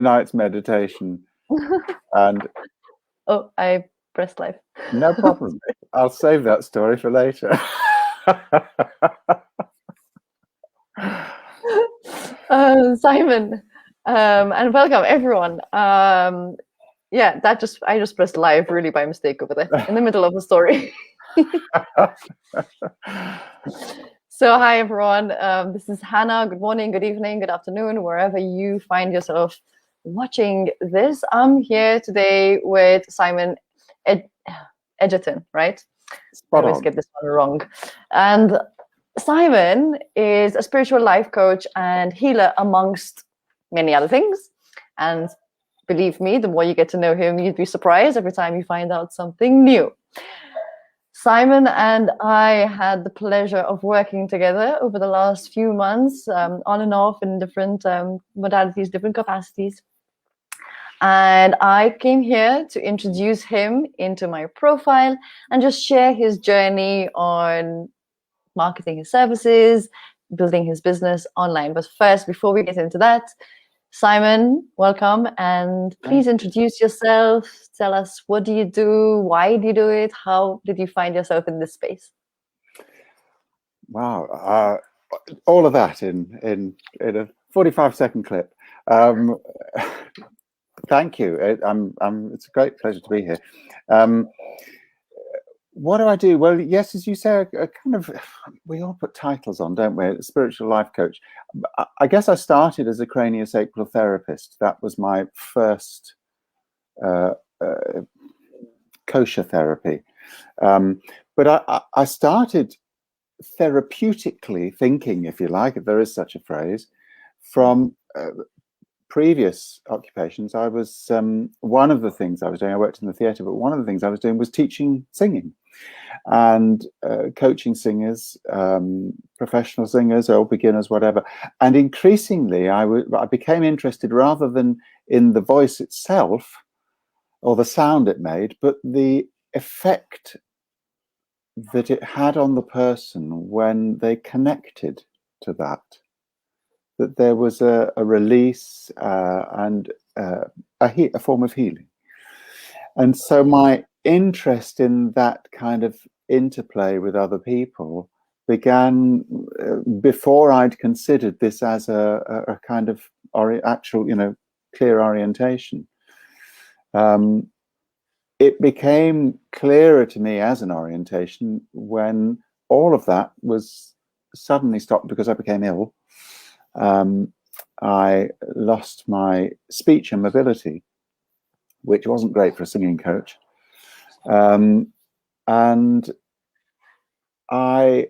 night's meditation. And oh, I pressed live. no problem. I'll save that story for later. Simon, and welcome everyone. Yeah, I just pressed live really by mistake over there in the middle of the story. So hi everyone, this is Hannah. Good morning, good evening, good afternoon, wherever you find yourself watching this. I'm here today with Simon Egerton, right? Spot I always on. get this one wrong. And Simon is a spiritual life coach and healer, amongst many other things. And believe me, the more you get to know him, you'd be surprised every time you find out something new. Simon and I had the pleasure of working together over the last few months, on and off in different modalities, different capacities. And I came here to introduce him into my profile and just share his journey on marketing his services, building his business online. But first, before we get into that, Simon, welcome, and please introduce yourself. Tell us, what do you do? Why do you do it? How did you find yourself in this space? Wow, all of that in a 45-second clip. Thank you. It's a great pleasure to be here. What do I do? Well, yes, as you say, we all put titles on, don't we? Spiritual life coach. I guess I started as a cranial sacral therapist. That was my first kosher therapy. But I started therapeutically thinking, if you like, if there is such a phrase, from previous occupations. I was one of the things I was doing, I worked in the theatre, but one of the things I was doing was teaching singing and coaching singers, professional singers or beginners, whatever. And increasingly I became interested rather than in the voice itself or the sound it made, but the effect that it had on the person when they connected to that there was a release and a form of healing. And so my interest in that kind of interplay with other people began before I'd considered this as a kind of actual, clear orientation. It became clearer to me as an orientation when all of that was suddenly stopped because I became ill. I lost my speech and mobility, which wasn't great for a singing coach. And I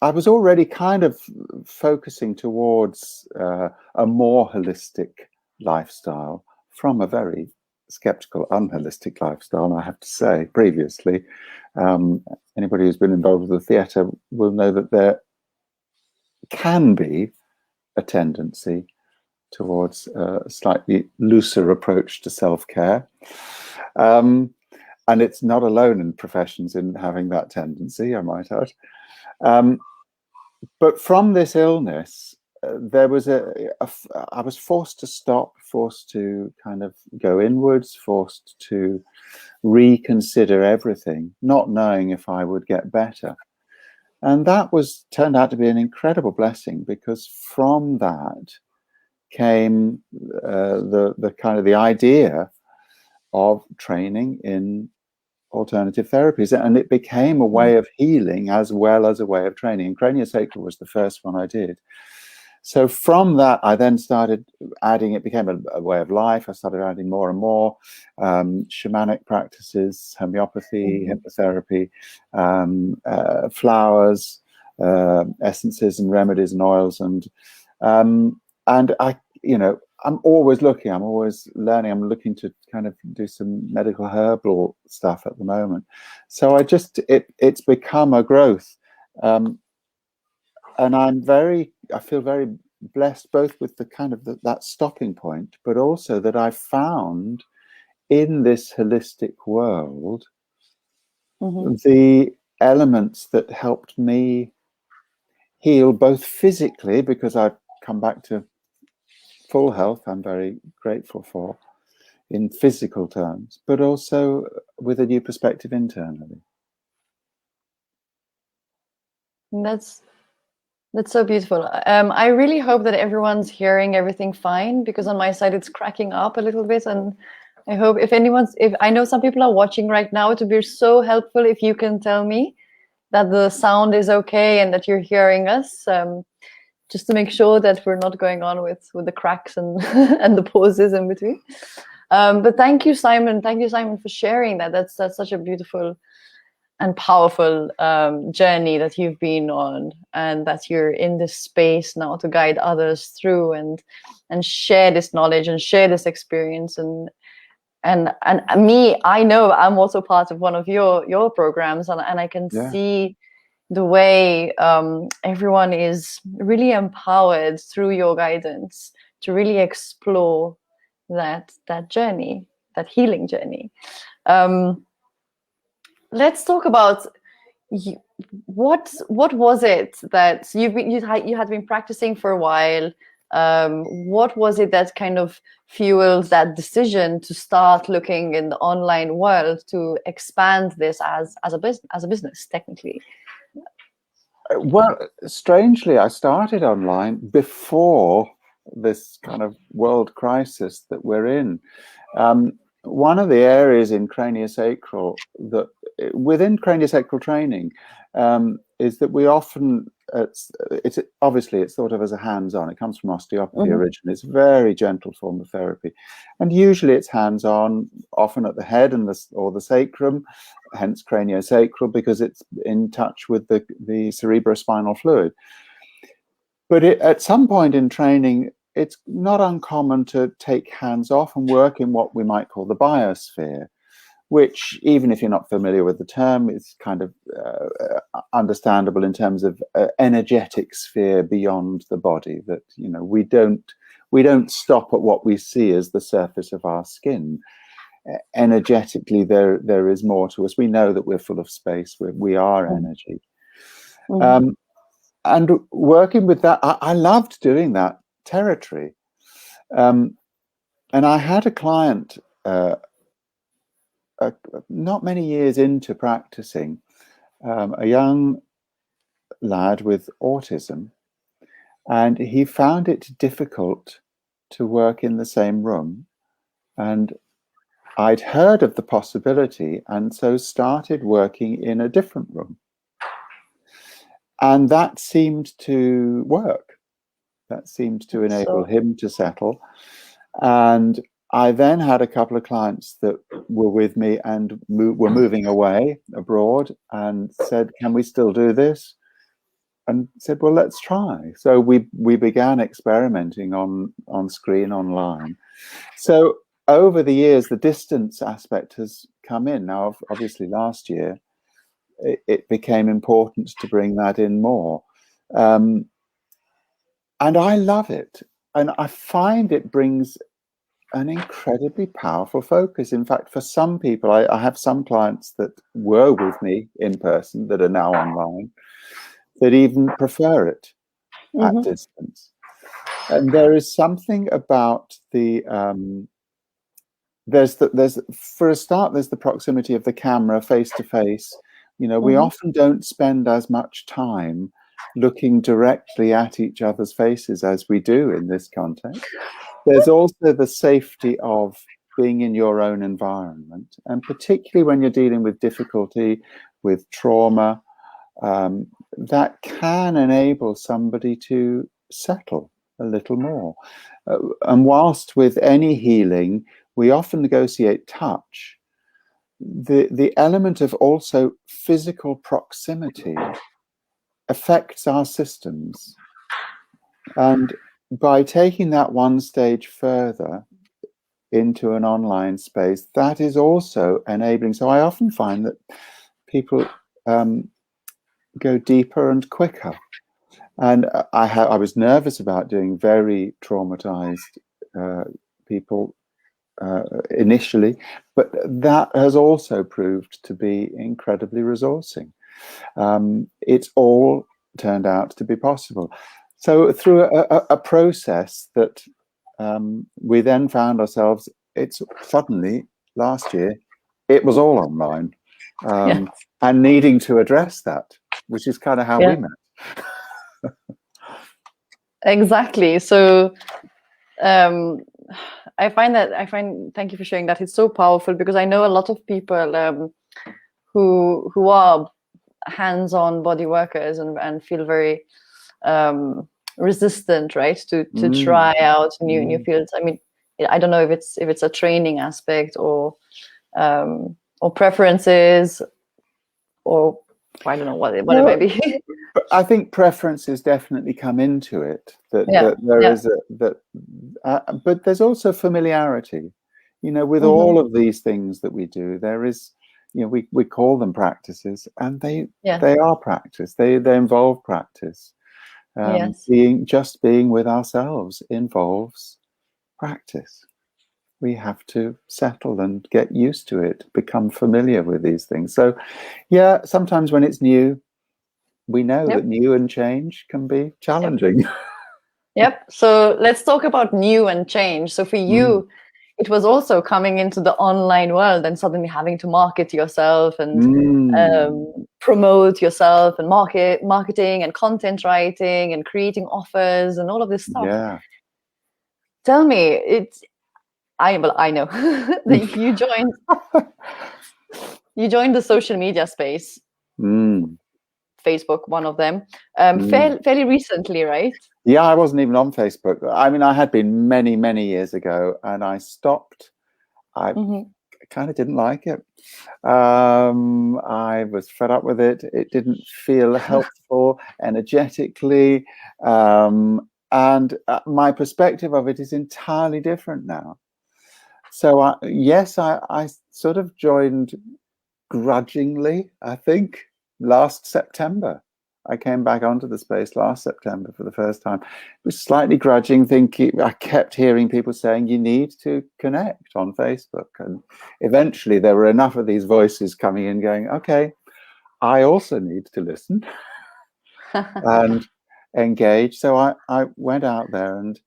was already kind of focusing towards a more holistic lifestyle from a very skeptical, unholistic lifestyle, and I have to say, previously, anybody who's been involved with the theatre will know that there can be a tendency towards a slightly looser approach to self-care. And it's not alone in professions in having that tendency, I might add. But from this illness, there was I was forced to stop, forced to kind of go inwards, forced to reconsider everything, not knowing if I would get better. And that turned out to be an incredible blessing, because from that came the kind of the idea of training in alternative therapies, and it became a way of healing as well as a way of training. And cranial sacral was the first one I did. So from that, I then started adding, it became a way of life. I started adding more and more shamanic practices, homeopathy, hypnotherapy, flowers, essences and remedies and oils. And I, I'm always looking, I'm always learning. I'm looking to kind of do some medical herbal stuff at the moment. So it's become a growth. And I feel very blessed both with the kind of that stopping point, but also that I found in this holistic world the elements that helped me heal both physically, because I've come back to full health I'm very grateful for in physical terms, but also with a new perspective internally. That's so beautiful. I really hope that everyone's hearing everything fine, because on my side it's cracking up a little bit, and I hope if I know some people are watching right now, it would be so helpful if you can tell me that the sound is okay and that you're hearing us, just to make sure that we're not going on with the cracks and and the pauses in between. But thank you, Simon. Thank you, Simon, for sharing that. That's such a beautiful and powerful journey that you've been on, and that you're in this space now to guide others through and share this knowledge and share this experience. And me, I know I'm also part of one of your programs, and I can see the way everyone is really empowered through your guidance to really explore that journey, that healing journey. Let's talk about what was it that you had been practicing for a while. What was it that kind of fueled that decision to start looking in the online world to expand this as a business, technically? Well, strangely, I started online before this kind of world crisis that we're in. One of the areas in craniosacral that within craniosacral training is that we often it's thought of as a hands-on. It comes from osteopathy originally. It's a very gentle form of therapy, and usually it's hands-on, often at the head and the sacrum, hence craniosacral, because it's in touch with the cerebrospinal fluid. But at some point in training, it's not uncommon to take hands off and work in what we might call the biosphere, which, even if you're not familiar with the term, is kind of understandable in terms of energetic sphere beyond the body. That, you know, we don't stop at what we see as the surface of our skin. Energetically, there is more to us. We know that we're full of space. We are energy. And working with that, I loved doing that territory. And I had a client not many years into practicing, a young lad with autism, and he found it difficult to work in the same room. And I'd heard of the possibility, and so started working in a different room. And that seemed to work. That seemed to enable him to settle. And I then had a couple of clients that were with me and were moving away abroad, and said, "Can we still do this?" And said, "Well, let's try." So we began experimenting on screen, online. So over the years, the distance aspect has come in. Now, obviously, last year, it became important to bring that in more. And I love it. And I find it brings an incredibly powerful focus. In fact, for some people, I have some clients that were with me in person that are now online that even prefer it at distance. And there is something about the there's for a start, there's the proximity of the camera face to face. You know, we often don't spend as much time looking directly at each other's faces as we do in this context. There's also the safety of being in your own environment, and particularly when you're dealing with difficulty, with trauma, that can enable somebody to settle a little more. And whilst with any healing, we often negotiate touch, the element of also physical proximity affects our systems. And by taking that one stage further into an online space, that is also enabling. So I often find that people go deeper and quicker. And I was nervous about doing very traumatized people initially, but that has also proved to be incredibly resourcing. It's all turned out to be possible. So through a process that we then found ourselves, it's suddenly last year, it was all online, Yeah. and needing to address that, which is kind of how we met. Exactly. So thank you for sharing that. It's so powerful, because I know a lot of people who are hands-on body workers and feel very resistant, right, to try out new fields. I mean, I don't know if it's a training aspect or preferences, or I don't know what it may be. But I think preferences definitely come into it. That there is but there's also familiarity. With all of these things that we do, there is, we call them practices, and they are practice. They involve practice. Being with ourselves involves practice. We have to settle and get used to it, become familiar with these things. So, sometimes when it's new, we know that new and change can be challenging. Yep. So let's talk about new and change. So for you, it was also coming into the online world and suddenly having to market yourself and promote yourself and marketing and content writing and creating offers and all of this stuff. Yeah. Tell me, I know that you joined the social media space. Facebook, one of them, fairly recently, right? Yeah, I wasn't even on Facebook. I mean, I had been many, many years ago, and I stopped. I kind of didn't like it. I was fed up with it. It didn't feel helpful energetically. And my perspective of it is entirely different now. So, I sort of joined grudgingly, I think, last September. I came back onto the space last September for the first time. It was slightly grudging, thinking I kept hearing people saying you need to connect on Facebook. And eventually there were enough of these voices coming in going, okay, I also need to listen and engage. So I went out there and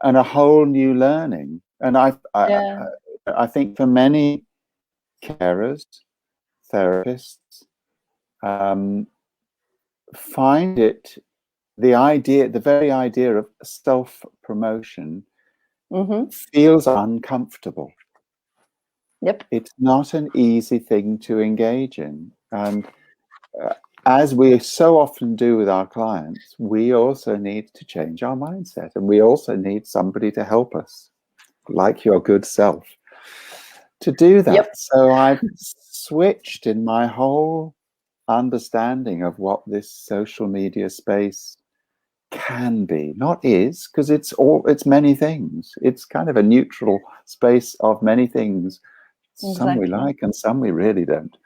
a whole new learning. And I think for many carers, therapists, find it, the very idea of self-promotion feels uncomfortable. Yep. It's not an easy thing to engage in. And as we so often do with our clients, we also need to change our mindset, and we also need somebody to help us, like your good self, to do that. Yep. So I've switched in my whole understanding of what this social media space can be, not is, because it's many things. It's kind of a neutral space of many things. Some we like and some we really don't.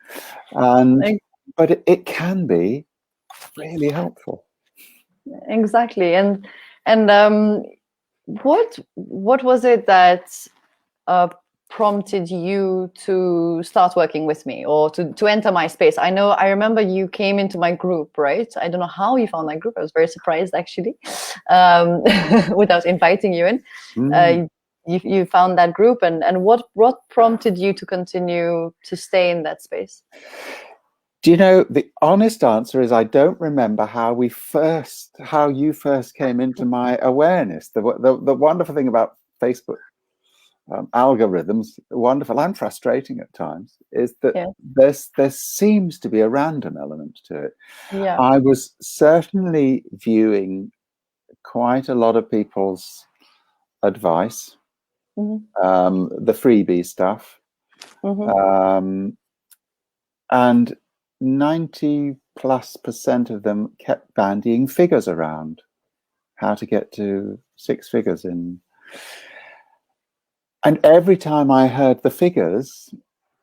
But it can be really helpful. Exactly. And what was it that prompted you to start working with me, or to enter my space? I remember you came into my group, right? I don't know how you found my group. I was very surprised, actually, without inviting you in. You found that group, and what prompted you to continue to stay in that space? Do you know, the honest answer is I don't remember how you first came into my awareness. The wonderful thing about Facebook algorithms, wonderful and frustrating at times, is that there seems to be a random element to it. Yeah. I was certainly viewing quite a lot of people's advice, the freebie stuff, and 90+% of them kept bandying figures around, how to get to 6 figures in. And every time I heard the figures,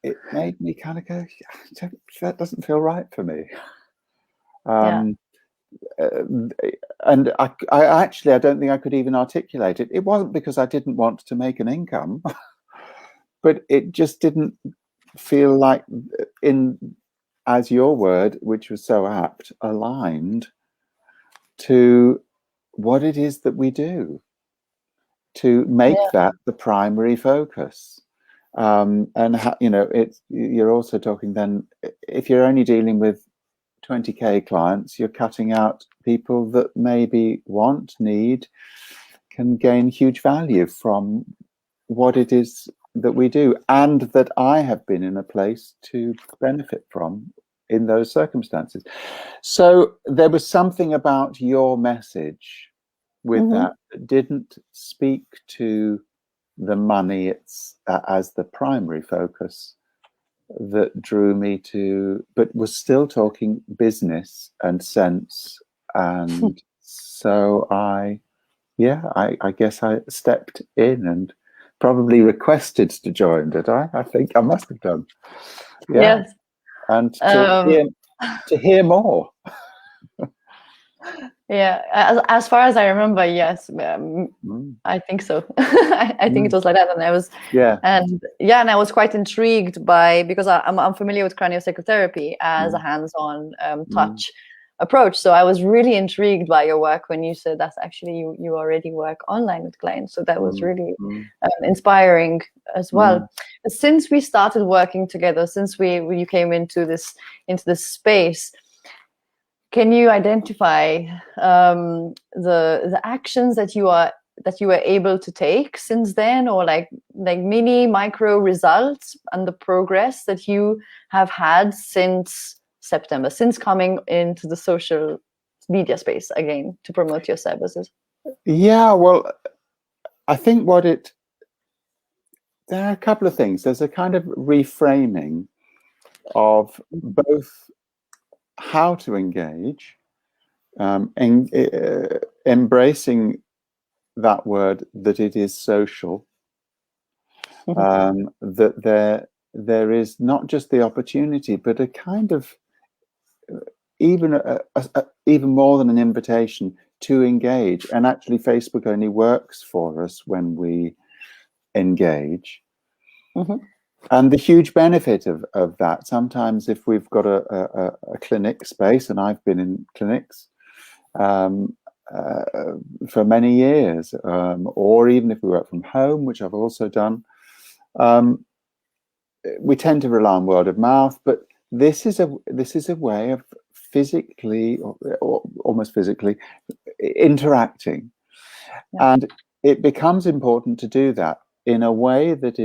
it made me kind of go, that doesn't feel right for me. And I don't think I could even articulate it. It wasn't because I didn't want to make an income, but it just didn't feel like, as your word, which was so apt, aligned to what it is that we do, to make Yeah. that the primary focus. And you're also talking then, if you're only dealing with 20k clients, you're cutting out people that maybe want, need, can gain huge value from what it is that we do, and that I have been in a place to benefit from in those circumstances. So there was something about your message with that didn't speak to the money as the primary focus that drew me to, but was still talking business and sense. And so I guess I stepped in and probably requested to join, did I? I think I must have done. Yeah. Yes. And to hear more. Yeah, as far as I remember, yes, I think so. I think it was like that, and I was, and I was quite intrigued because I'm familiar with cranial sacral therapy as a hands-on touch approach. So I was really intrigued by your work when you said that's actually you already work online with clients. So that was really inspiring as well. Since we started working together, since you came into this space, can you identify the actions that you were able to take since then, or like micro results and the progress that you have had since September, since coming into the social media space again to promote your services? Yeah, well, I think there are a couple of things. There's a kind of reframing of both how to engage, and embracing that word, that it is social, that there is not just the opportunity, but a kind of even more than an invitation to engage. And actually Facebook only works for us when we engage. And the huge benefit of that, sometimes if we've got a clinic space, and I've been in clinics for many years, or even if we work from home, which I've also done, we tend to rely on word of mouth. But this is a way of physically, or almost physically, interacting, and it becomes important to do that in a way that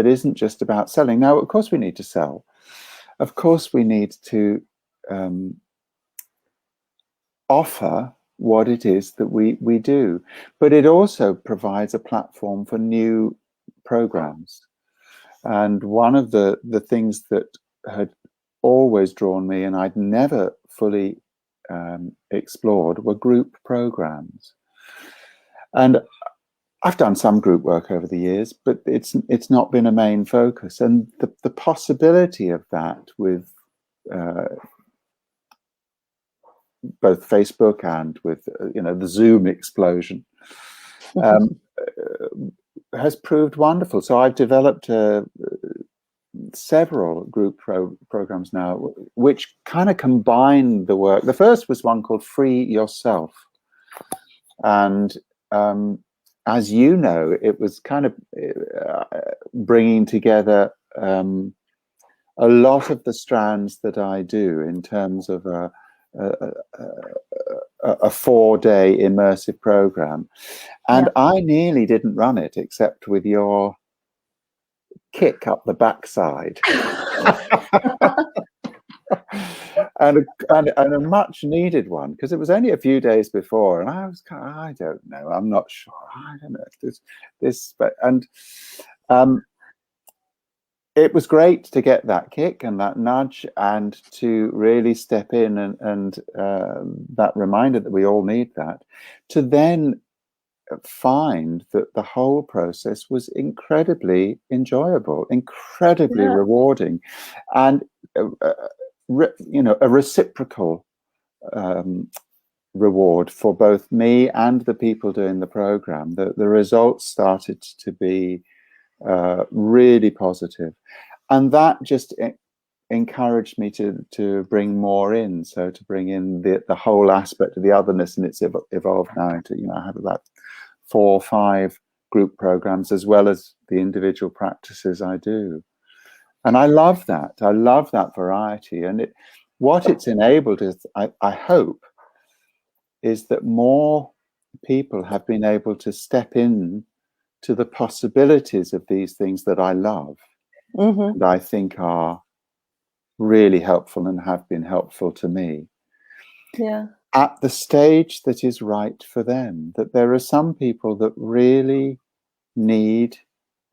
isn't just about selling. Now, of course, we need to sell. Of course, we need to offer what it is that we do, but it also provides a platform for new programs. And one of the things that had always drawn me, and I'd never fully explored, were group programs. And I've done some group work over the years, but it's not been a main focus. And the possibility of that with both Facebook and with the Zoom explosion has proved wonderful. So I've developed several group programs now, which kind of combine the work. The first was one called Free Yourself, and as you know, it was kind of bringing together a lot of the strands that I do in terms of a 4-day immersive program. And I nearly didn't run it except with your kick up the backside. And a much needed one, because it was only a few days before, and I was kind of, I don't know, I'm not sure, I don't know this, but it was great to get that kick and that nudge, and to really step in and that reminder that we all need that, to then find that the whole process was incredibly enjoyable, incredibly rewarding, and a reciprocal reward for both me and the people doing the program. The results started to be really positive, and that just encouraged me to bring more in, so to bring in the whole aspect of the otherness, and it's evolved now into, I have about 4 or 5 group programs as well as the individual practices I do. And I love that. I love that variety. And what it's enabled is, I hope, is that more people have been able to step in to the possibilities of these things that I love, and I think are really helpful and have been helpful to me. Yeah. At the stage that is right for them. That there are some people that really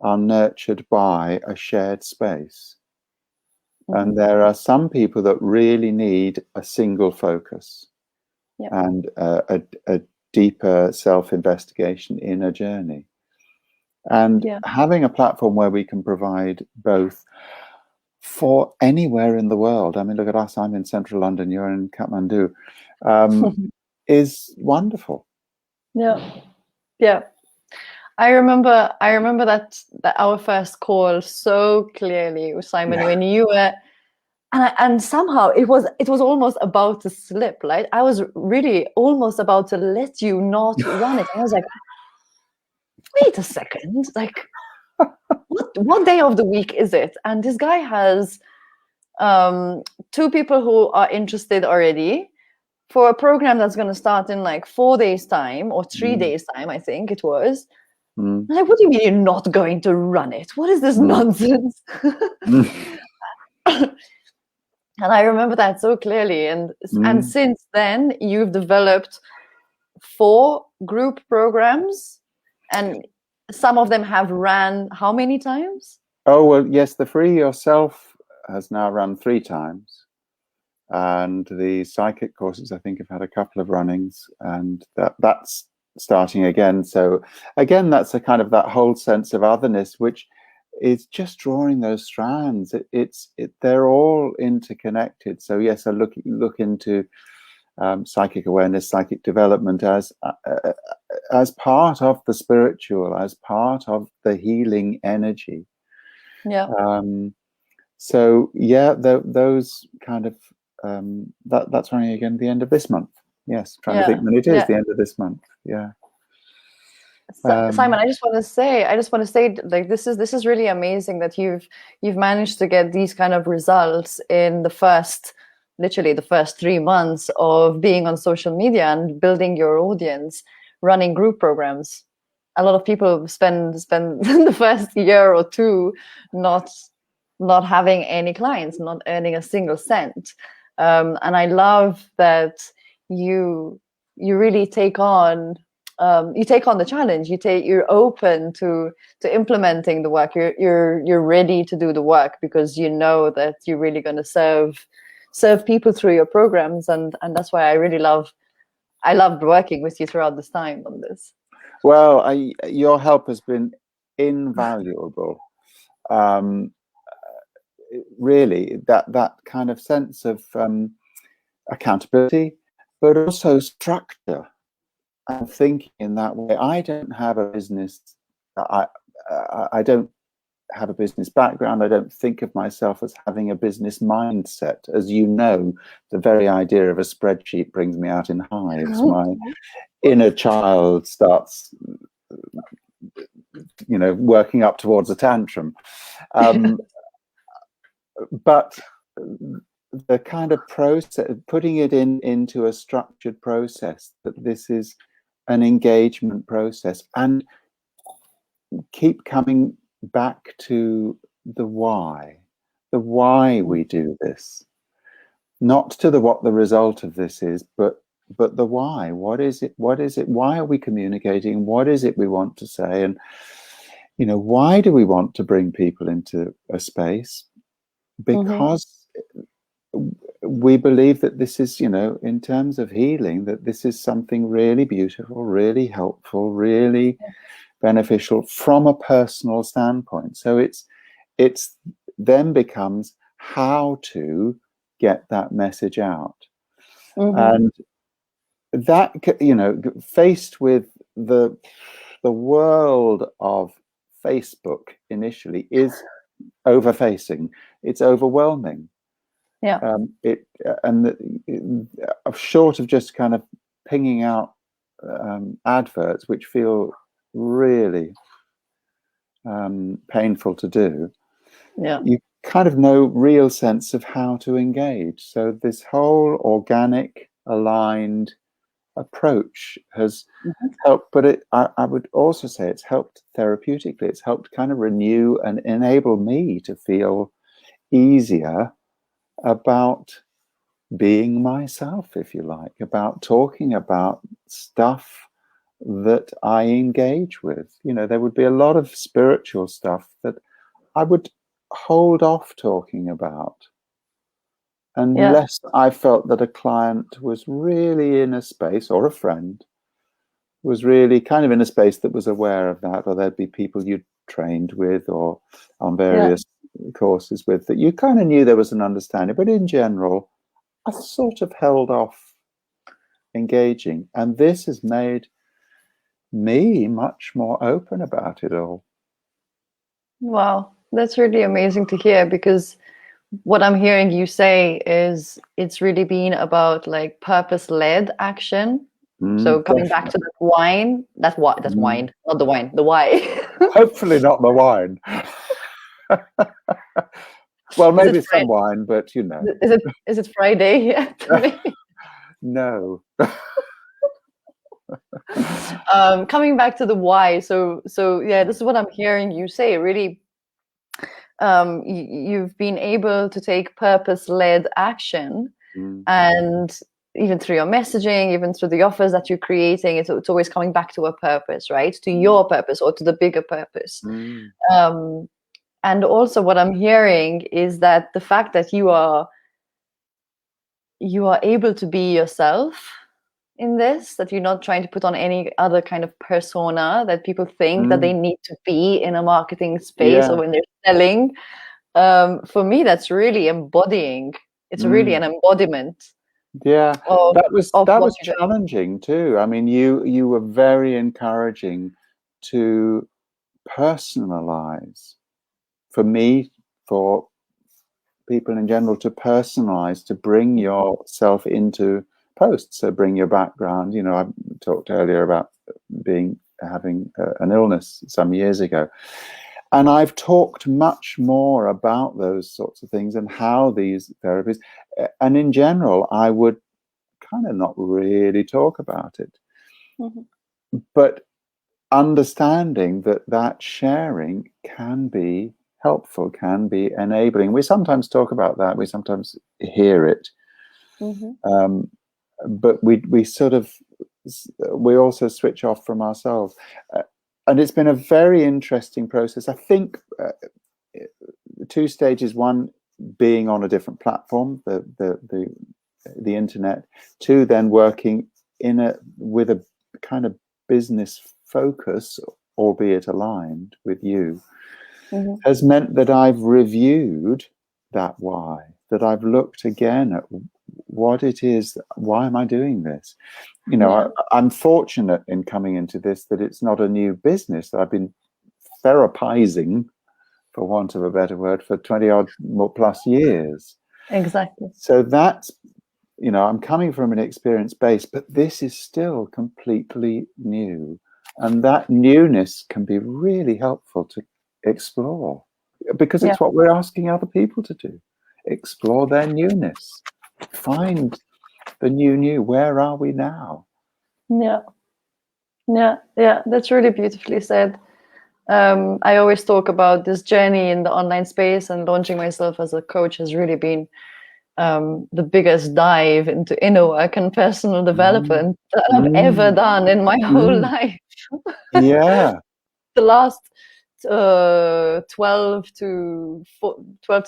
are nurtured by a shared space. And there are some people that really need a single focus, and a deeper self-investigation in a journey. And having a platform where we can provide both for anywhere in the world. I mean, look at us. I'm in central London. You're in Kathmandu. Is wonderful. Yeah. I remember that our first call so clearly with Simon, when you were, and somehow it was almost about to slip. Like I was really almost about to let you not run it. And I was like, wait a second, like what day of the week is it? And this guy has 2 people who are interested already for a program that's going to start in like 4 days time or 3 days time, I think it was. Like, what do you mean you're not going to run it? What is this nonsense? And I remember that so clearly. And since then, you've developed 4 group programs, and some of them have ran how many times? Oh, well, yes, the Free Yourself has now run 3 times. And the psychic courses, I think, have had a couple of runnings, and that's starting again. So again, that's a kind of that whole sense of otherness, which is just drawing those strands. They're all interconnected. So yes, I look into psychic awareness, psychic development as part of the spiritual, as part of the healing energy. So yeah, those kind of that's running again at the end of this month. Yes, trying to think when it is the end of this month. Yeah. Simon, I just want to say, like, this is really amazing that you've managed to get these kind of results in literally the first 3 months of being on social media and building your audience, running group programs. A lot of people spend the first year or 2 not having any clients, not earning a single cent. And I love that you really take on the challenge. You're open to implementing the work. You're ready to do the work because you know that you're really going to serve people through your programs, and that's why I loved working with you throughout this time on this. Well, your help has been invaluable. Really, that kind of sense of accountability, but also structure and thinking in that way. I don't have a business. I don't have a business background. I don't think of myself as having a business mindset. As you know, the very idea of a spreadsheet brings me out in hives. My inner child starts, working up towards a tantrum. But the kind of process, putting it into a structured process, that this is an engagement process, and keep coming back to the why we do this, not to what the result of this is, but the why. What is it? Why are we communicating? What is it we want to say? And why do we want to bring people into a space? Because we believe that this is, in terms of healing, that this is something really beautiful, really helpful, really beneficial from a personal standpoint. So it's then becomes how to get that message out. And that, faced with the world of Facebook initially is overfacing. It's overwhelming. Yeah. Short of just kind of pinging out adverts, which feel really painful to do, you kind of no real sense of how to engage. So this whole organic, aligned approach has helped, but I would also say it's helped therapeutically. It's helped kind of renew and enable me to feel easier about being myself, if you like, about talking about stuff that I engage with. You know, there would be a lot of spiritual stuff that I would hold off talking about unless I felt that a client was really in a space, or a friend was really kind of in a space that was aware of that, or there'd be people you trained with or on various courses with that you kind of knew there was an understanding. But in general, I sort of held off engaging, and this has made me much more open about it all. Wow, that's really amazing to hear, because what I'm hearing you say is it's really been about like purpose-led action. So coming back to that wine, that's wine, not the wine, the why. Hopefully not the wine. Well, maybe some wine, but you know. Is it Friday yet? No. Coming back to the why. So yeah, this is what I'm hearing you say. Really, you've been able to take purpose-led action, and even through your messaging, even through the offers that you're creating, it's always coming back to a purpose, right? To your purpose or to the bigger purpose. And also what I'm hearing is that the fact that you are able to be yourself in this, that you're not trying to put on any other kind of persona that people think that they need to be in a marketing space or when they're selling. For me, that's really embodying. It's really an embodiment. Yeah, that was you're challenging too. I mean, you were very encouraging to personalize. For me, for people in general, to personalize, to bring yourself into posts. So bring your background. You know, I talked earlier about having an illness some years ago, and I've talked much more about those sorts of things and how these therapies, and in general, I would kind of not really talk about it, but understanding that sharing can be helpful, can be enabling. We sometimes talk about that. We sometimes hear it. But we also switch off from ourselves. And it's been a very interesting process. I think 2 stages: one, being on a different platform, the internet; 2, then working with a kind of business focus, albeit aligned with you, has meant that I've reviewed that why, that I've looked again at what it is. Why am I doing this? You know, I'm fortunate in coming into this that it's not a new business that I've been therapizing, for want of a better word, for 20 odd more plus years. Exactly. So that's, you know, I'm coming from an experienced base, but this is still completely new. And that newness can be really helpful to explore, because it's what we're asking other people to do. Explore their newness. Find the new. Where are we now? Yeah. That's really beautifully said. I always talk about this journey in the online space, and launching myself as a coach has really been the biggest dive into inner work and personal development that I've ever done in my whole life. Yeah. The last 12 to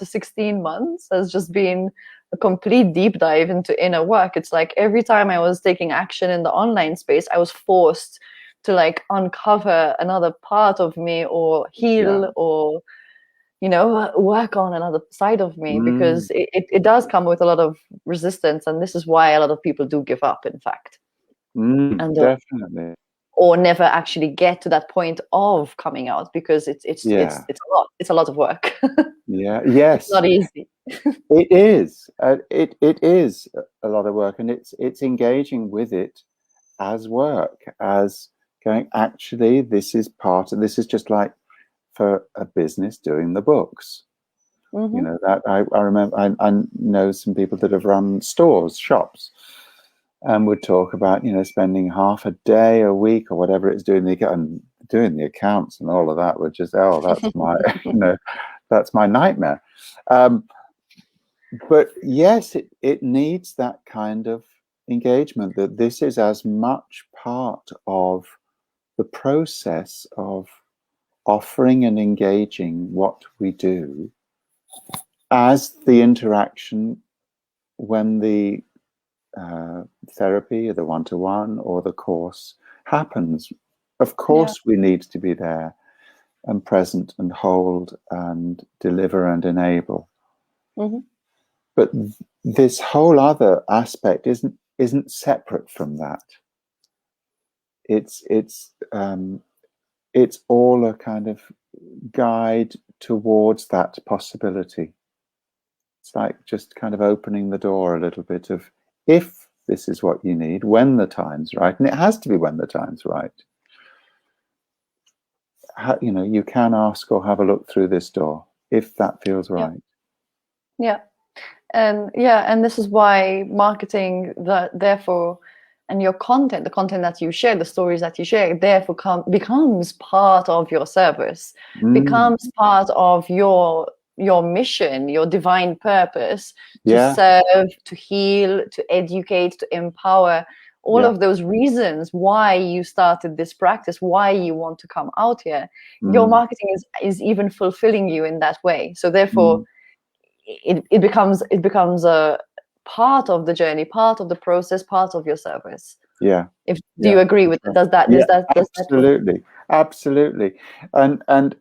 16 months has just been a complete deep dive into inner work. It's like every time I was taking action in the online space, I was forced to like uncover another part of me, or heal, or, you know, work on another side of me, because it does come with a lot of resistance. And this is why a lot of people do give up, in fact. Definitely. Or never actually get to that point of coming out, because it's a lot. It's a lot of work. Yes. It's not easy. It is. It is a lot of work, and it's engaging with it as work, as going, actually, this is just like for a business doing the books. You know, that I remember, I know some people that have run stores, shops, and would talk about, you know, spending half a day a week or whatever it's doing the accounts and all of that, which is, oh, that's my, you know, that's my nightmare. But yes, it needs that kind of engagement, that this is as much part of the process of offering and engaging what we do as the interaction when the therapy or the one-to-one or the course happens. Of course, we need to be there and present and hold and deliver and enable. But this whole other aspect isn't separate from that. It's all a kind of guide towards that possibility. It's like just kind of opening the door a little bit of, if this is what you need, when the time's right, and it has to be when the time's right. You know, you can ask or have a look through this door if that feels right. Yeah. And this is why marketing, therefore, and your content, the content that you share, the stories that you share, therefore becomes part of your service, becomes part of your mission, your divine purpose, to serve, to heal, to educate, to empower. All of those reasons why you started this practice, why you want to come out here. Your marketing is even fulfilling you in that way. So therefore, it becomes a part of the journey, part of the process, part of your service. Do you agree with that? Absolutely. And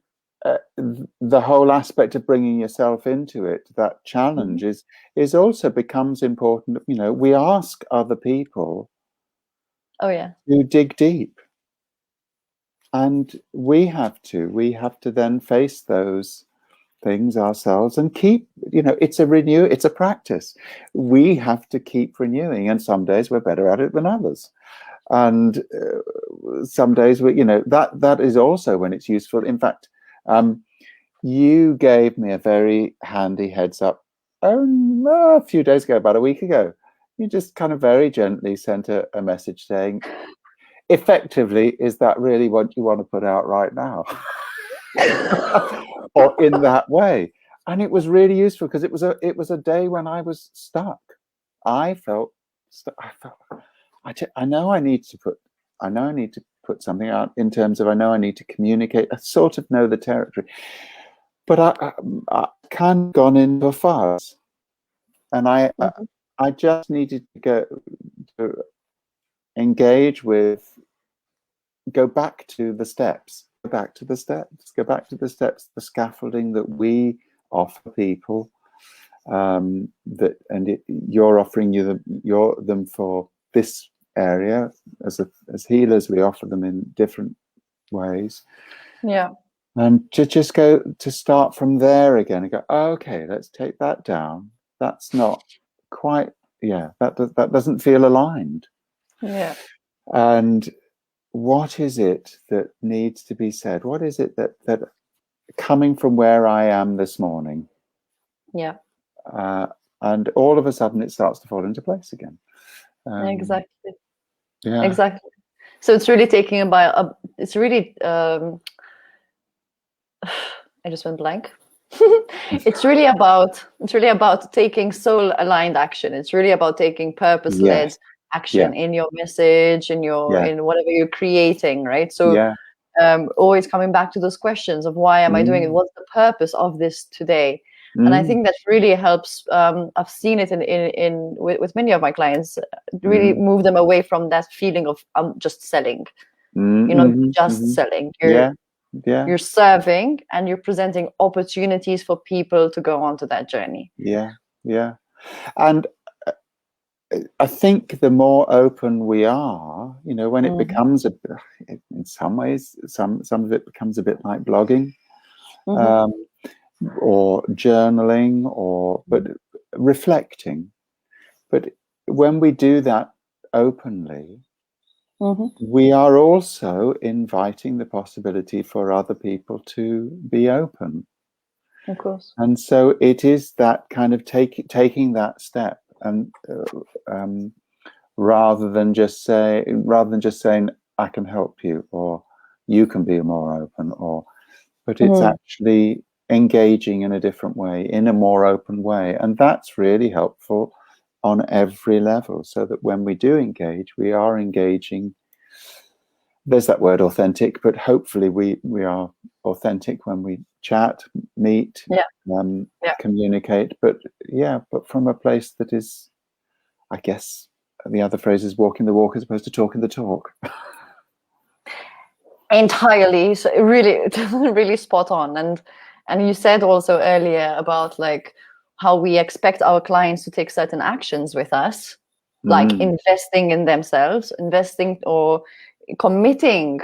the whole aspect of bringing yourself into it, that challenge is also becomes important. You know, we ask other people to dig deep, and we have to then face those things ourselves and keep, you know, it's a practice. We have to keep renewing, and some days we're better at it than others, and some days we, you know, that is also when it's useful. In fact, you gave me a very handy heads up a few days ago, about a week ago. You just kind of very gently sent a message saying, effectively, is that really what you want to put out right now? Or in that way. And it was really useful, because it was a day when I was stuck. I felt I know I need to put something out, in terms of, I know I need to communicate. I sort of know the territory, but I kind of gone into a fuzz, and I just needed to engage with, go back to the steps, the scaffolding that we offer people, you're offering them for this area. As healers, we offer them in different ways. And to just start from there again and go, oh, okay, let's take that down. That's not quite, that doesn't feel aligned. And what is it that needs to be said? What is it that coming from where I am this morning? And all of a sudden it starts to fall into place again. Exactly. So it's really taking it's really I just went blank. It's really about taking soul aligned action. It's really about taking purpose led action in your message, in whatever you're creating, right? So always coming back to those questions of, why am I doing it? What's the purpose of this today? And I think that really helps. I've seen it with many of my clients, really move them away from that feeling of, I'm just selling. You're not just selling. You're serving, and you're presenting opportunities for people to go on to that journey. And I think the more open we are, you know, when it becomes in some ways, some of it becomes a bit like blogging. or journaling, but reflecting. But when we do that openly, we are also inviting the possibility for other people to be open. Of course. And so it is that kind of taking that step, and rather than just saying I can help you, or you can be more open, but it's actually engaging in a different way, in a more open way, and that's really helpful on every level. So that when we do engage, we are engaging. There's that word authentic, but hopefully we are authentic when we chat, meet, communicate. But from a place that is, I guess, the other phrase is walking the walk as opposed to talking the talk. Entirely. So really, really spot on. And you said also earlier about like how we expect our clients to take certain actions with us, like investing in themselves, investing or committing.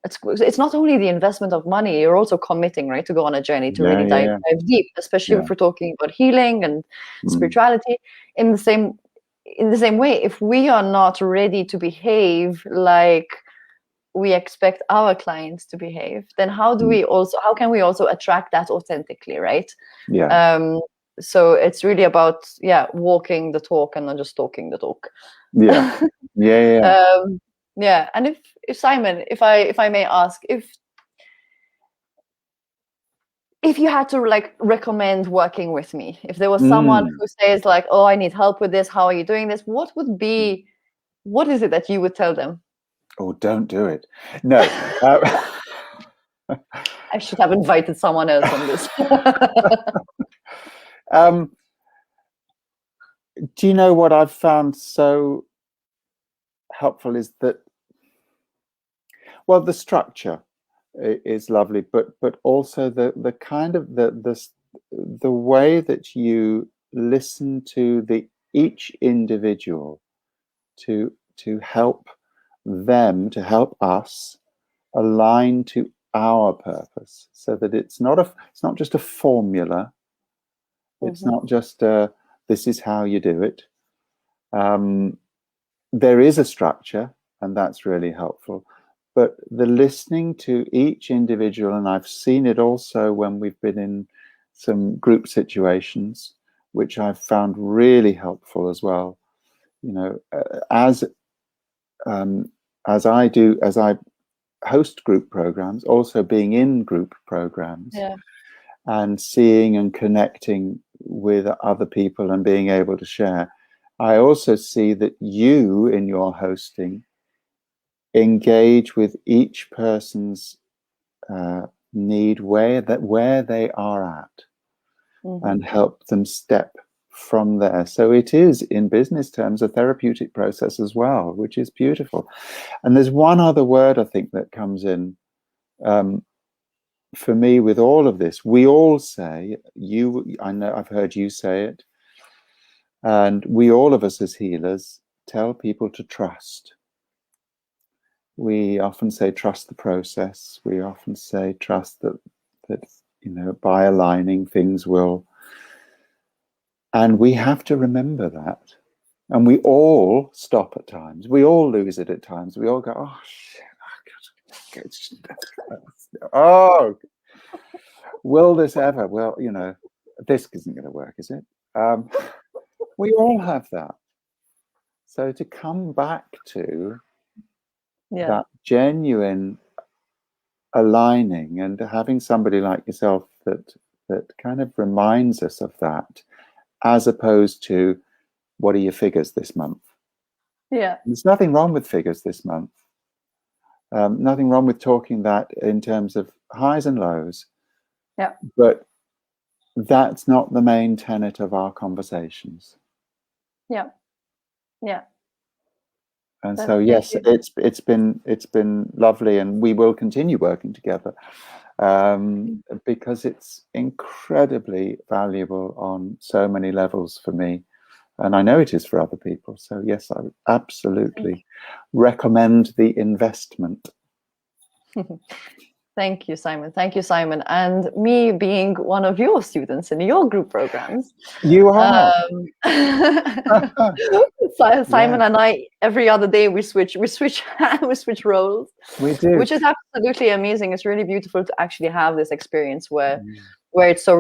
It's not only the investment of money, you're also committing, right, to go on a journey to really dive deep, especially if we're talking about healing and spirituality. In the same way, if we are not ready to behave like we expect our clients to behave, then how can we also attract that authentically, right? So it's really about walking the talk and not just talking the talk. And if Simon, if I may ask, if you had to like recommend working with me, if there was someone who says like, oh, I need help with this, how are you doing this, what is it that you would tell them? Oh, don't do it. No. I should have invited someone else on this. Do you know what I've found so helpful is that, well, the structure is lovely, but also the kind of the way that you listen to each individual to help them, to help us align to our purpose, so that it's not just a formula. It's not just this is how you do it. There is a structure, and that's really helpful. But the listening to each individual, and I've seen it also when we've been in some group situations, which I've found really helpful as well. You know, as I host group programs, also being in group programs, and seeing and connecting with other people and being able to share, I also see that you, in your hosting, engage with each person's need where they are at, and help them step from there. So it is, in business terms, a therapeutic process as well, which is beautiful. And there's one other word I think that comes in for me with all of this. We all say, I know I've heard you say it, and we, all of us as healers, tell people to trust. We often say trust the process. We often say trust that by aligning, things will. And we have to remember that. And we all stop at times. We all lose it at times. We all go, oh shit, oh, will this ever? Well, this isn't going to work, is it? We all have that. So to come back to that genuine aligning, and having somebody like yourself that kind of reminds us of that, as opposed to, what are your figures this month? There's nothing wrong with figures this month. Nothing wrong with talking that in terms of highs and lows. But that's not the main tenet of our conversations. And so yes, it's been lovely, and we will continue working together, because it's incredibly valuable on so many levels for me, and I know it is for other people. So yes, I would absolutely recommend the investment. Thank you, Simon. Thank you, Simon. And me being one of your students in your group programs. You are. Simon Yeah, and I, every other day we switch we switch roles, we do. which is absolutely amazing. It's really beautiful to actually have this experience where Mm. it's so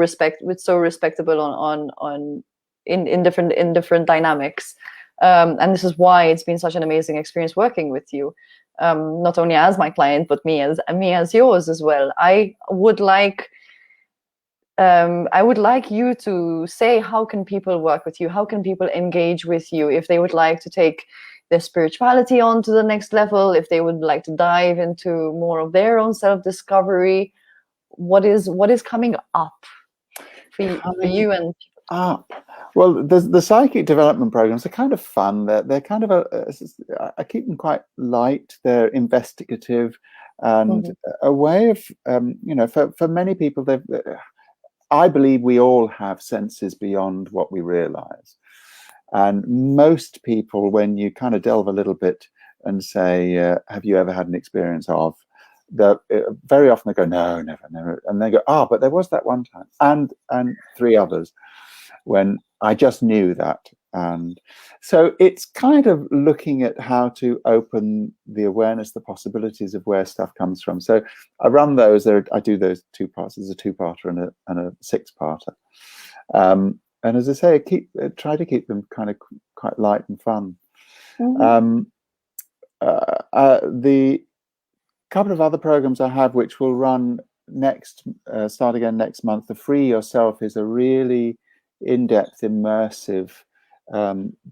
respectable on in different dynamics. And this is why it's been such an amazing experience working with you, not only as my client, but me as yours as well. I would like you to say, how can people work with you? How can people engage with you if they would like to take their spirituality on to the next level, if they would like to dive into more of their own self-discovery? What is coming up for you and Up. Well, the psychic development programs are kind of fun. They're kind of I keep them quite light. They're investigative, and a way of for many people, I believe we all have senses beyond what we realize. And most people, when you kind of delve a little bit and say, have you ever had an experience of, very often they go, no, never, never. And they go, but there was that one time, and three others when I just knew that. And so it's kind of looking at how to open the awareness, the possibilities of where stuff comes from. So I run those. I do those two parts. There's a two-parter and a six-parter. And as I say, try to keep them kind of quite light and fun. The couple of other programs I have, which will run start again next month. The Free Yourself is a really in-depth, immersive,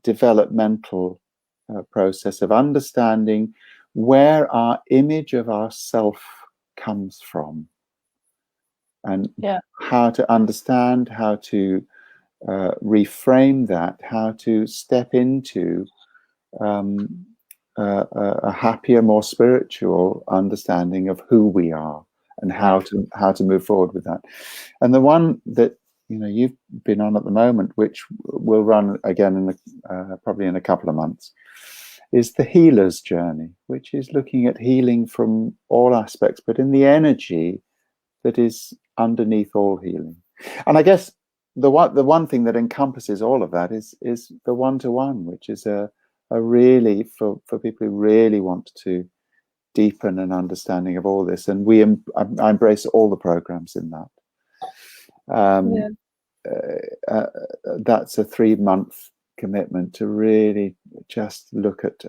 developmental process of understanding where our image of ourself comes from, and how to understand, how to reframe that, how to step into a happier, more spiritual understanding of who we are and how to move forward with that. And the one that you've been on at the moment, which will run again in probably in a couple of months, is the healer's journey, which is looking at healing from all aspects, but in the energy that is underneath all healing. And I guess the one thing that encompasses all of that is the one-to-one, which is a really for people who really want to deepen an understanding of all this. And I embrace all the programs in that. That's a 3-month commitment to really just look at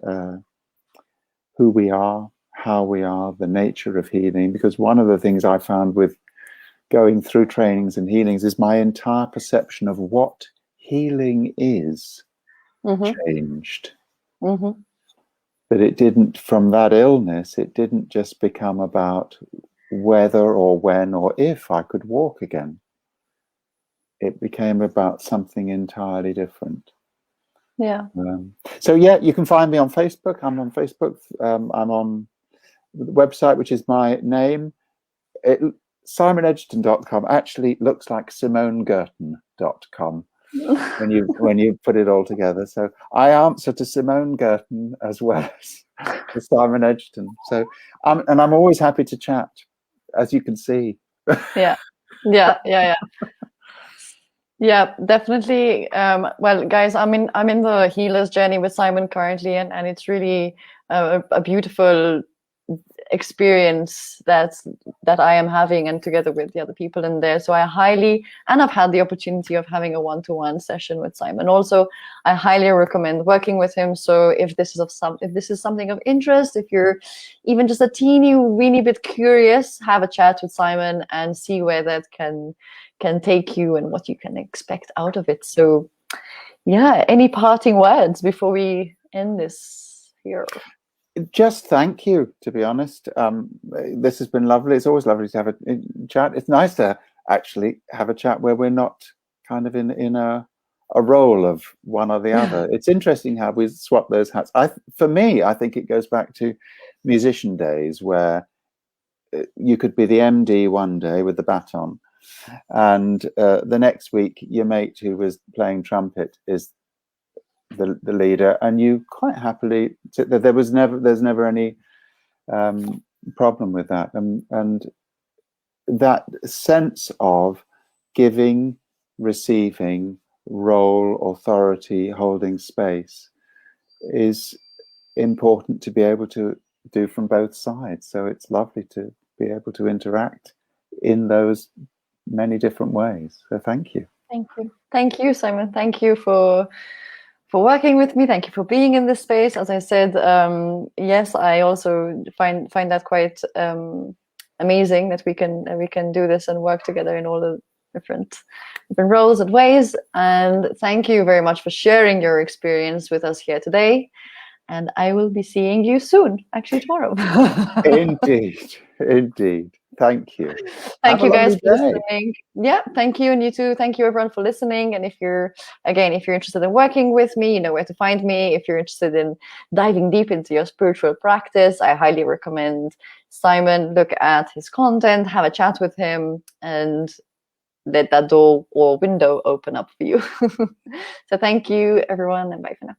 who we are, how we are, the nature of healing. Because one of the things I found with going through trainings and healings is my entire perception of what healing is changed. But it didn't, from that illness, it didn't just become about whether or when or if I could walk again. It became about something entirely different. So you can find me on Facebook. I'm on Facebook. I'm on the website, which is my name. SimonEgerton.com actually looks like SimoneGerton.com when you put it all together. So I answer to Simone Gerton as well as to Simon Egerton. So and I'm always happy to chat, as you can see. Yeah, definitely. Well, guys, I'm in the healer's journey with Simon currently, and it's really a beautiful experience that I am having, and together with the other people in there. So I've had the opportunity of having a one-to-one session with Simon. Also, I highly recommend working with him. So if this is something of interest, if you're even just a teeny weeny bit curious, have a chat with Simon and see where that can take you and what you can expect out of it. So any parting words before we end this here? Just thank you, to be honest. This has been lovely. It's always lovely to have a chat. It's nice to actually have a chat where we're not kind of in a role of one or the other. It's interesting how we swap those hats. For me, I think it goes back to musician days where you could be the MD one day with the baton, and the next week your mate who was playing trumpet is the leader, and you quite happily there's never any problem with that, and that sense of giving, receiving, role, authority, holding space is important to be able to do from both sides. So it's lovely to be able to interact in those many different ways. So thank you. Thank you, Simon. Thank you for working with me. Thank you for being in this space. As I said, yes, I also find that quite amazing that we can do this and work together in all the different roles and ways. And thank you very much for sharing your experience with us here today. And I will be seeing you soon, actually tomorrow. Indeed. Thank you. Thank you guys for listening. Yeah, thank you. And you too. Thank you everyone for listening. And if you're interested in working with me, you know where to find me. If you're interested in diving deep into your spiritual practice, I highly recommend Simon. Look at his content, have a chat with him, and let that door or window open up for you. So thank you everyone, and bye for now.